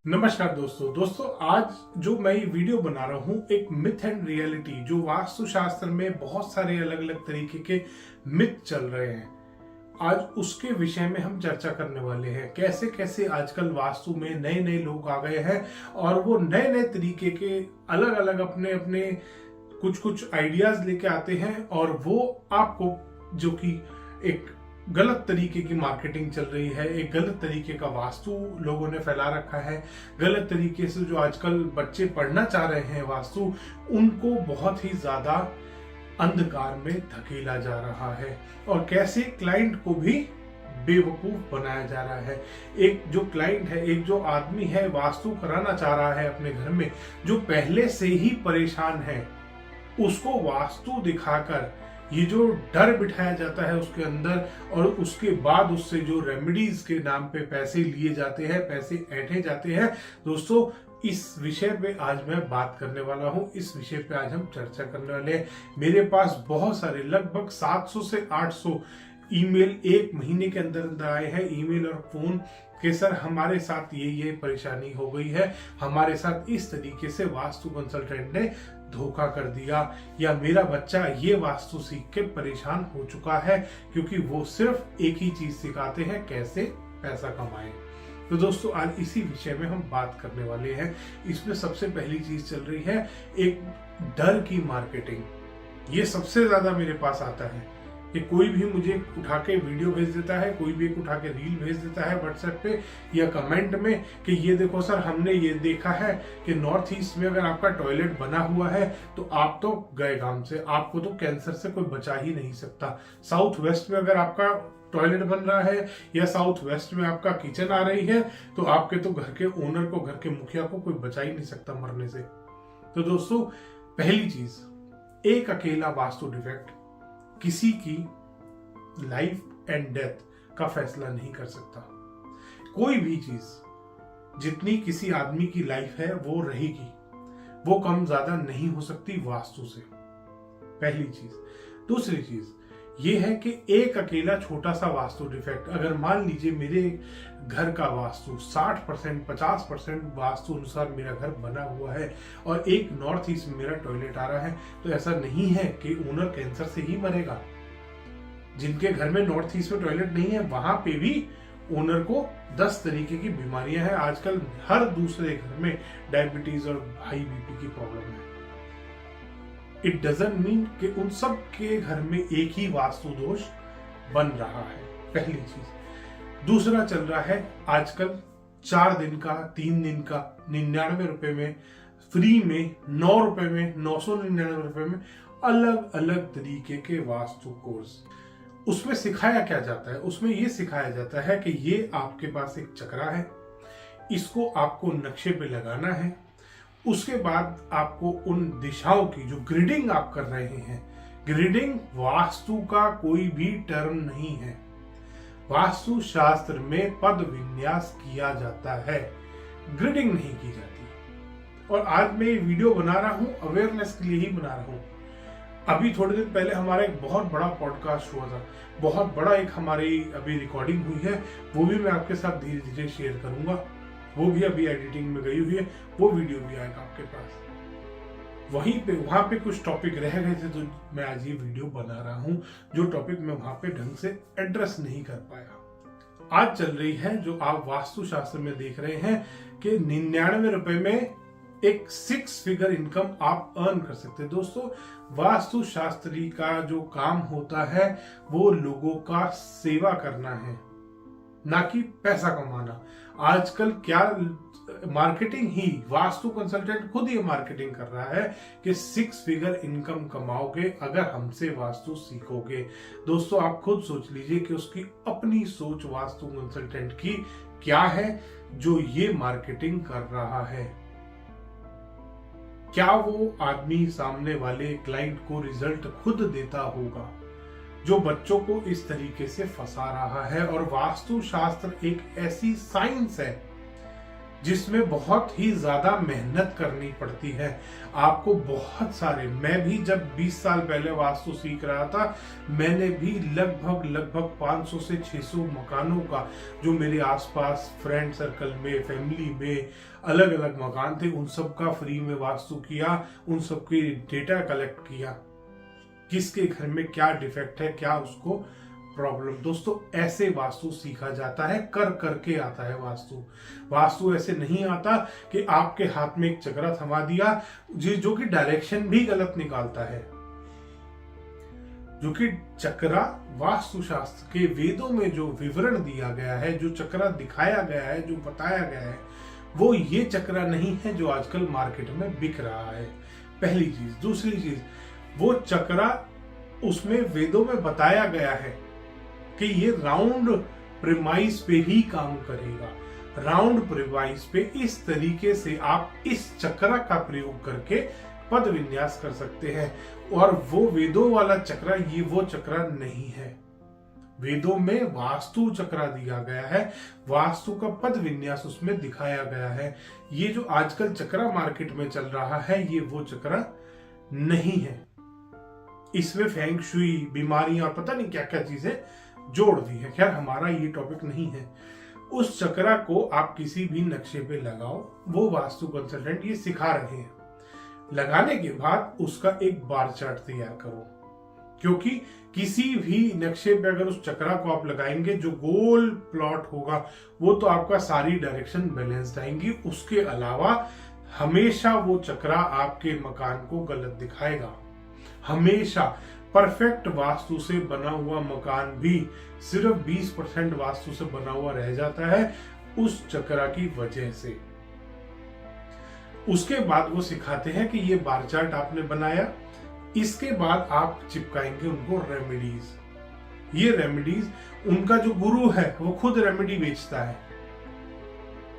नमस्कार दोस्तों आज जो मैं ये वीडियो बना रहा हूँ एक मिथ एंड रियलिटी, जो वास्तुशास्त्र में बहुत सारे अलग अलग तरीके के मिथ चल रहे हैं, आज उसके विषय में हम चर्चा करने वाले हैं। कैसे कैसे आजकल वास्तु में नए नए लोग आ गए हैं और वो नए नए तरीके के अलग अलग अपने अपने कुछ कुछ आइडियाज लेके आते हैं और वो आपको, जो कि एक गलत तरीके की मार्केटिंग चल रही है, एक गलत तरीके का वास्तु लोगों ने फैला रखा है, गलत तरीके से जो आजकल बच्चे पढ़ना चाह रहे हैं वास्तु, उनको बहुत ही ज्यादा अंधकार में धकेला जा रहा है और कैसे क्लाइंट को भी बेवकूफ बनाया जा रहा है। एक जो क्लाइंट है, एक जो आदमी है वास्तु कराना चाह रहा है अपने घर में, जो पहले से ही परेशान है, उसको वास्तु दिखाकर ये जो डर बिठाया जाता है उसके अंदर और उसके बाद उससे जो रेमेडीज के नाम पे पैसे लिए जाते हैं, पैसे ऐंठे जाते हैं, दोस्तों इस विषय पे आज मैं बात करने वाला हूं। इस विषय पे आज हम चर्चा करने वाले हैं। मेरे पास बहुत सारे, लगभग 700 से 800 ईमेल एक महीने के अंदर अंदर आए हैं, ईमेल और फोन कि सर हमारे साथ ये परेशानी हो गई है, हमारे साथ इस तरीके से वास्तु कंसल्टेंट ने धोखा कर दिया, या मेरा बच्चा ये वास्तु सीख के परेशान हो चुका है, क्योंकि वो सिर्फ एक ही चीज सिखाते हैं, कैसे पैसा कमाएं। तो दोस्तों आज इसी विषय में हम बात करने वाले हैं। इसमें सबसे पहली चीज चल रही है एक डर की मार्केटिंग। ये सबसे ज्यादा मेरे पास आता है कि कोई भी मुझे उठा के वीडियो भेज देता है, कोई भी एक उठा के रील भेज देता है व्हाट्सएप पे या कमेंट में कि ये देखो सर, हमने ये देखा है कि नॉर्थ ईस्ट में अगर आपका टॉयलेट बना हुआ है तो आप तो गए काम से, आपको तो कैंसर से कोई बचा ही नहीं सकता। साउथ वेस्ट में अगर आपका टॉयलेट बन रहा है या साउथ वेस्ट में आपका किचन आ रही है तो आपके तो घर के ओनर को, घर के मुखिया को कोई बचा ही नहीं सकता मरने से। तो दोस्तों पहली चीज, एक अकेला वास्तु डिफेक्ट किसी की लाइफ एंड डेथ का फैसला नहीं कर सकता। कोई भी चीज जितनी किसी आदमी की लाइफ है वो रहेगी, वो कम ज्यादा नहीं हो सकती वास्तु से, पहली चीज। दूसरी चीज ये है कि एक अकेला छोटा सा वास्तु डिफेक्ट, अगर मान लीजिए मेरे घर का वास्तु 60% 50% वास्तु अनुसार मेरा घर बना हुआ है और एक नॉर्थ ईस्ट में मेरा टॉयलेट आ रहा है, तो ऐसा नहीं है कि ओनर कैंसर से ही मरेगा। जिनके घर में नॉर्थ ईस्ट में टॉयलेट नहीं है वहां पे भी ओनर को 10 तरीके की बीमारियां हैं। आजकल हर दूसरे घर में डायबिटीज और हाई बीपी की प्रॉब्लम है। इट डजंट मीन कि उन सब के घर में एक ही वास्तु दोष बन रहा है, पहली चीज। दूसरा चल रहा है आजकल 4 दिन का, 3 दिन का 99 रुपए में, फ्री में 9 रुपए में, 999 रुपए में अलग अलग तरीके के वास्तु कोर्स। उसमें सिखाया क्या जाता है? उसमें यह सिखाया जाता है कि ये आपके पास एक चक्रा है, इसको आपको नक्शे पे लगाना है, उसके बाद आपको उन दिशाओं की जो ग्रिडिंग आप कर रहे हैं, ग्रिडिंग वास्तु का कोई भी टर्म नहीं है, वास्तु शास्त्र में पद विन्यास किया जाता है, ग्रिडिंग नहीं की जाती। और आज मैं ये वीडियो बना रहा हूं अवेयरनेस के लिए ही बना रहा हूं। अभी थोड़े दिन पहले हमारा एक बहुत बड़ा पॉडकास्ट हुआ था, बहुत बड़ा एक हमारी अभी रिकॉर्डिंग हुई है, वो भी मैं आपके साथ धीरे धीरे शेयर करूंगा। वो भी अभी एडिटिंग में गई हुई है, वो वीडियो भी आएगा आपके पास। वहां पे कुछ टॉपिक रह गए थे तो मैं आज ये वीडियो बना रहा हूं, जो टॉपिक मैं वहां पे ढंग से एड्रेस नहीं कर पाया। आज चल रही है जो आप वास्तु शास्त्र में देख रहे हैं कि 99 रुपए में एक 6 फिगर इनकम आप अर्न कर सकते हैं। दोस्तों वास्तु शास्त्री का जो काम होता है वो लोगों का सेवा करना है, ना कि पैसा कमाना। आजकल क्या मार्केटिंग ही, वास्तु कंसल्टेंट खुद ये मार्केटिंग कर रहा है कि 6 फिगर इनकम कमाओगे अगर हमसे वास्तु सीखोगे। दोस्तों आप खुद सोच लीजिए कि उसकी अपनी सोच वास्तु कंसल्टेंट की क्या है जो ये मार्केटिंग कर रहा है। क्या वो आदमी सामने वाले क्लाइंट को रिजल्ट खुद देता होगा जो बच्चों को इस तरीके से फंसा रहा है? और वास्तु शास्त्र एक ऐसी साइंस है जिसमें बहुत ही ज्यादा मेहनत करनी पड़ती है। आपको बहुत सारे, मैं भी जब 20 साल पहले वास्तु सीख रहा था, मैंने भी लगभग 500 से 600 मकानों का, जो मेरे आसपास फ्रेंड सर्कल में, फैमिली में अलग अलग मकान थे, उन सब का फ्री में वास्तु किया, उन सब की डेटा कलेक्ट किया, किसके घर में क्या डिफेक्ट है, क्या उसको प्रॉब्लम। दोस्तों, ऐसे वास्तु सीखा जाता है, कर करके आता है वास्तु। वास्तु ऐसे नहीं आता कि आपके हाथ में एक चक्रा थमा दिया, जो कि डायरेक्शन भी गलत निकालता है। जो कि चक्रा वास्तुशास्त्र के वेदों में जो विवरण दिया गया है, जो चक्रा दिखाया गया है, जो बताया गया है, वो ये चक्रा नहीं है जो आजकल मार्केट में बिक रहा है। पहली चीज। दूसरी चीज, वो चक्रा उसमें वेदों में बताया गया है कि ये राउंड प्रिमाइस पे ही काम करेगा। राउंड प्रिमाइस पे इस तरीके से आप इस चक्रा का प्रयोग करके पद विन्यास कर सकते हैं, और वो वेदों वाला चक्रा ये वो चक्रा नहीं है। वेदों में वास्तु चक्रा दिया गया है, वास्तु का पद विन्यास उसमें दिखाया गया है। ये जो आजकल चक्रा मार्केट में चल रहा है, ये वो चक्रा नहीं है। इसमें फेंग शुई, बीमारियां और पता नहीं क्या क्या चीजें जोड़ दी है। खैर, हमारा ये टॉपिक नहीं है। उस चक्रा को आप किसी भी नक्शे पे लगाओ, वो वास्तु कंसल्टेंट ये सिखा रहे हैं। लगाने के बाद उसका एक बार चार्ट तैयार करो, क्योंकि किसी भी नक्शे पे अगर उस चक्रा को आप लगाएंगे, जो गोल प्लॉट होगा वो तो आपका सारी डायरेक्शन बैलेंस्ड आएंगी। उसके अलावा हमेशा वो चक्रा आपके मकान को गलत दिखाएगा। हमेशा परफेक्ट वास्तु से बना हुआ मकान भी सिर्फ 20% वास्तु से बना हुआ रह जाता है, उस चक्रा की वजह से। उसके बाद वो सिखाते हैं कि ये बार चार्ट आपने बनाया, इसके बाद आप चिपकाएंगे उनको रेमेडीज। ये रेमेडीज, उनका जो गुरु है वो खुद रेमेडी बेचता है।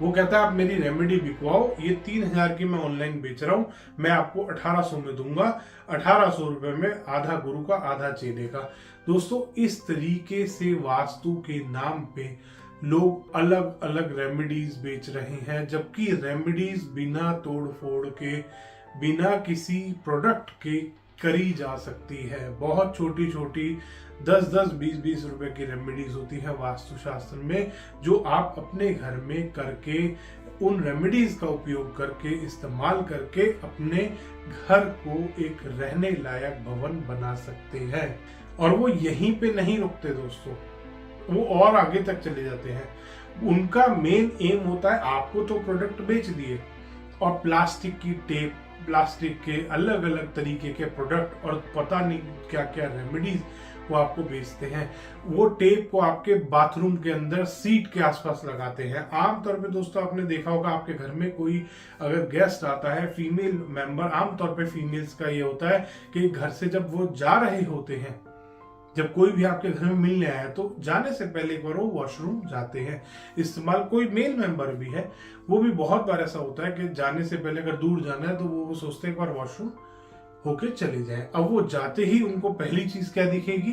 वो कहता है आप मेरी रेमेडी बिकवाओ, ये 3000 की मैं ऑनलाइन बेच रहा हूं, मैं आपको 1800 में दूंगा। 1800 रुपए में आधा गुरु का आधा चेले का। दोस्तों, इस तरीके से वास्तु के नाम पे लोग अलग अलग रेमेडीज बेच रहे हैं, जबकि रेमेडीज बिना तोड़ फोड़ के, बिना किसी प्रोडक्ट के करी जा सकती है। बहुत छोटी छोटी 10-10, 20-20 रुपए की रेमेडीज होती है वास्तुशास्त्र में, जो आप अपने घर में करके, उन रेमेडीज का उपयोग करके, इस्तेमाल करके अपने घर को एक रहने लायक भवन बना सकते हैं। और वो यहीं पे नहीं रुकते दोस्तों, वो और आगे तक चले जाते हैं। उनका मेन एम होता है, आपको तो प्रोडक्ट बेच दिए, और प्लास्टिक की टेप, प्लास्टिक के अलग अलग तरीके के प्रोडक्ट और पता नहीं क्या क्या रेमेडीज वो आपको बेचते हैं। वो टेप को आपके बाथरूम के अंदर सीट के आसपास लगाते हैं। आमतौर पे दोस्तों, आपने देखा होगा आपके घर में कोई अगर गेस्ट आता है, फीमेल मेंबर, आमतौर पे फीमेल्स का ये होता है कि घर से जब वो जा रहे होते हैं, जब कोई भी आपके घर में मिलने आया, तो जाने से पहले एक बार वो वॉशरूम जाते हैं इस्तेमाल। कोई मेल मेंबर भी है, वो भी बहुत बार ऐसा होता है कि जाने से पहले अगर दूर जाना है तो वो सोचते हैं एक बार वॉशरूम होके चले जाएं। अब वो जाते ही उनको पहली चीज क्या दिखेगी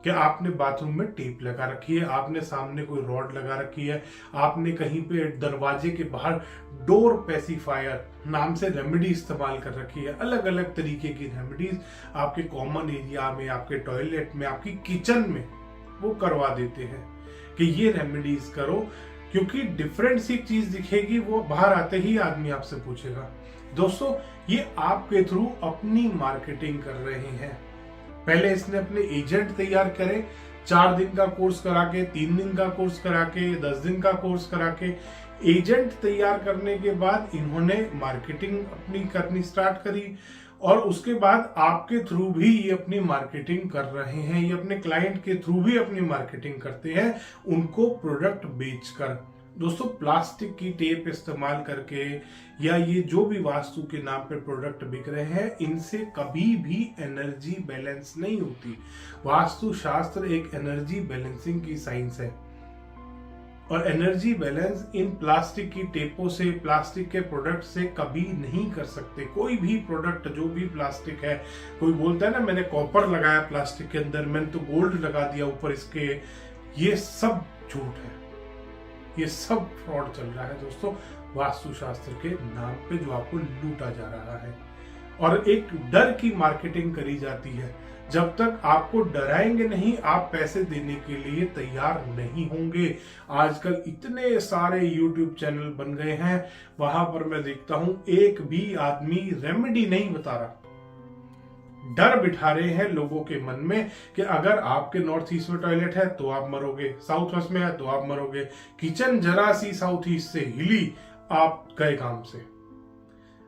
कि आपने बाथरूम में टेप लगा रखी है, आपने सामने कोई रॉड लगा रखी है, आपने कहीं पे दरवाजे के बाहर डोर पेसिफायर नाम से रेमेडी इस्तेमाल कर रखी है। अलग अलग तरीके की रेमेडीज आपके कॉमन एरिया में, आपके टॉयलेट में, आपकी किचन में वो करवा देते हैं कि ये रेमेडीज करो, क्योंकि डिफरेंट सी चीज दिखेगी, वो बाहर आते ही आदमी आपसे पूछेगा। दोस्तों, ये आपके थ्रू अपनी मार्केटिंग कर रहे हैं। पहले इसने अपने एजेंट तैयार करे, 4 दिन का कोर्स करा के, 3 दिन का कोर्स करा के, 10 दिन का कोर्स करा के, एजेंट तैयार करने के बाद इन्होंने मार्केटिंग अपनी करनी स्टार्ट करी, और उसके बाद आपके थ्रू भी ये अपनी मार्केटिंग कर रहे हैं। ये अपने क्लाइंट के थ्रू भी अपनी मार्केटिंग करते हैं, उनको प्रोडक्ट बेचकर। दोस्तों, प्लास्टिक की टेप इस्तेमाल करके या ये जो भी वास्तु के नाम पे प्रोडक्ट बिक रहे हैं, इनसे कभी भी एनर्जी बैलेंस नहीं होती। वास्तु शास्त्र एक एनर्जी बैलेंसिंग की साइंस है, और एनर्जी बैलेंस इन प्लास्टिक की टेपों से, प्लास्टिक के प्रोडक्ट से कभी नहीं कर सकते। कोई भी प्रोडक्ट जो भी प्लास्टिक है, कोई बोलता है ना मैंने कॉपर लगाया प्लास्टिक के अंदर, मैंने तो गोल्ड लगा दिया ऊपर इसके, ये सब झूठ है। ये सब फ्रॉड चल रहा है दोस्तों, वास्तुशास्त्र के नाम पे जो आपको लूटा जा रहा है। और एक डर की मार्केटिंग करी जाती है। जब तक आपको डराएंगे नहीं, आप पैसे देने के लिए तैयार नहीं होंगे। आजकल इतने सारे YouTube चैनल बन गए हैं, वहां पर मैं देखता हूं एक भी आदमी रेमेडी नहीं बता रहा। डर बिठा रहे हैं लोगों के मन में कि अगर आपके नॉर्थ ईस्ट में टॉयलेट है तो आप मरोगे, साउथ वेस्ट में है तो आप मरोगे, किचन जरा सी साउथ ईस्ट से हिली आप गए काम से,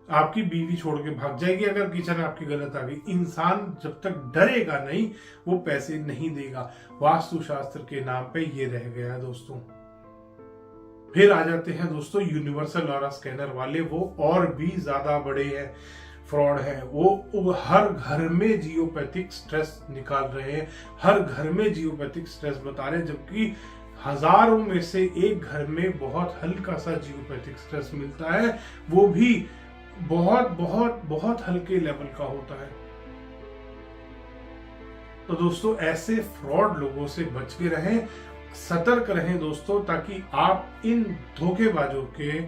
आपकी बीवी छोड़ के भाग जाएगी अगर किचन आपकी गलत आ गई। इंसान जब तक डरेगा नहीं, वो पैसे नहीं देगा। वास्तुशास्त्र के नाम पे ये रह गया है दोस्तों। फिर आ जाते हैं दोस्तों यूनिवर्सल ऑरा स्कैनर वाले, वो और भी ज्यादा बड़े हैं, फ्रॉड है। वो हर घर में जियोपैथिक स्ट्रेस निकाल रहे हैं, हर घर में जियोपैथिक स्ट्रेस बता रहे हैं, जबकि हजारों में से एक घर में बहुत हल्का सा जियोपैथिक स्ट्रेस मिलता है, वो भी बहुत बहुत बहुत हल्के लेवल का होता है। तो दोस्तों ऐसे फ्रॉड लोगों से बच के रहें, सतर्क रहें दोस्तों, ताकि आप इन धोखेबाजों के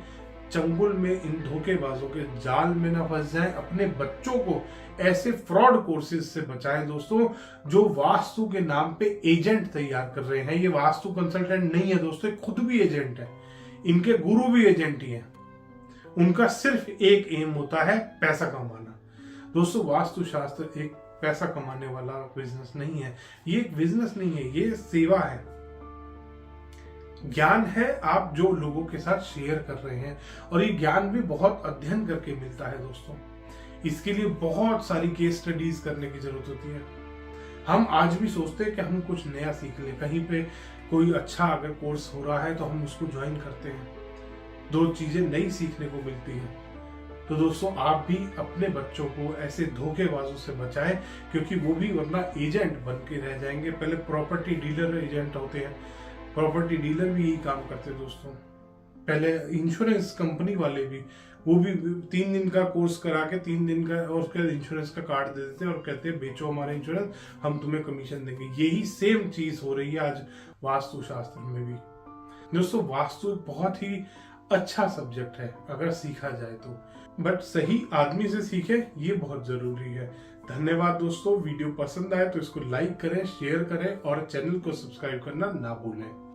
चंगुल में, इन धोखेबाजों के जाल में ना फंस जाएं। अपने बच्चों को ऐसे फ्रॉड कोर्सेज से बचाएं दोस्तों, जो वास्तु के नाम पे एजेंट तैयार कर रहे हैं। ये वास्तु कंसल्टेंट नहीं है दोस्तों, खुद भी एजेंट है, इनके गुरु भी एजेंट ही है। उनका सिर्फ एक एम होता है पैसा कमाना। दोस्तों वास्तुशास्त्र एक पैसा कमाने वाला बिजनेस नहीं है, ये एक बिजनेस नहीं है, ये सेवा है, ज्ञान है आप जो लोगों के साथ शेयर कर रहे हैं। और ये ज्ञान भी बहुत अध्ययन करके मिलता है दोस्तों, इसके लिए बहुत सारी केस स्टडीज करने की जरूरत होती है। हम आज भी सोचते हैं कि हम कुछ नया सीख लें, कहीं पे कोई अच्छा अगर कोर्स हो रहा है तो हम उसको ज्वाइन करते हैं, दो चीजें नई सीखने को मिलती हैं। तो दोस्तों आप भी अपने बच्चों को ऐसे धोखेबाजों से बचाएं, क्योंकि वो भी वरना एजेंट बन के रह जाएंगे। पहले प्रॉपर्टी डीलर एजेंट होते हैं, प्रॉपर्टी डीलर भी यही काम करते हैं दोस्तों। पहले इंश्योरेंस कंपनी वाले भी, वो भी 3 दिन का कोर्स करा के 3 दिन का और उसके इंश्योरेंस का कार्ड दे देते हैं और कहते हैं बेचो हमारा इंश्योरेंस, हम तुम्हें कमीशन देंगे। यही सेम चीज हो रही है आज वास्तुशास्त्र में भी। दोस्तों वास्तु बहुत ही अच्छा सब्जेक्ट है अगर सीखा जाए तो, बट सही आदमी से सीखे ये बहुत जरूरी है। धन्यवाद दोस्तों, वीडियो पसंद आए तो इसको लाइक करें, शेयर करें और चैनल को सब्सक्राइब करना ना भूलें।